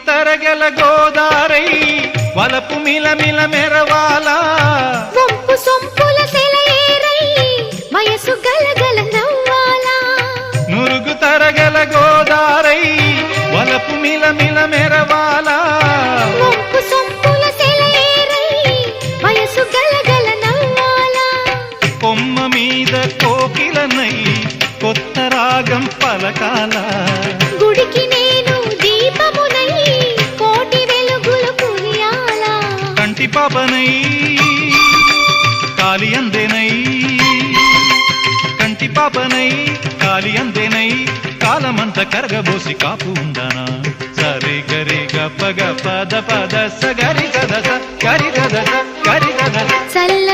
తరగల గోదారై వలపు మిలమిల మెరవాలా వంపు సొంపుల సెలయేరై వయసు గలగల నవ్వాలా నురుగు తరగల గోదారై వలపు మిలమిల మెరవాలా వంపు సొంపుల సెలయేరై వయసు గలగల నవ్వాలా కొమ్మ మీద కోకిలనై కొత్త రాగం పలకాల గుడికి నేను దీపమునై కోటి వెలుగులు కురియాలా కంటి పాపనై కాలి అందేనై కంటి పాపనై కాలి అందేనై కాలమంత కరగబోసి కాపు ఉందానా సరి గరి గప్ప గప ద పద స గరి గద స గరి గద స గరి గద చల్ల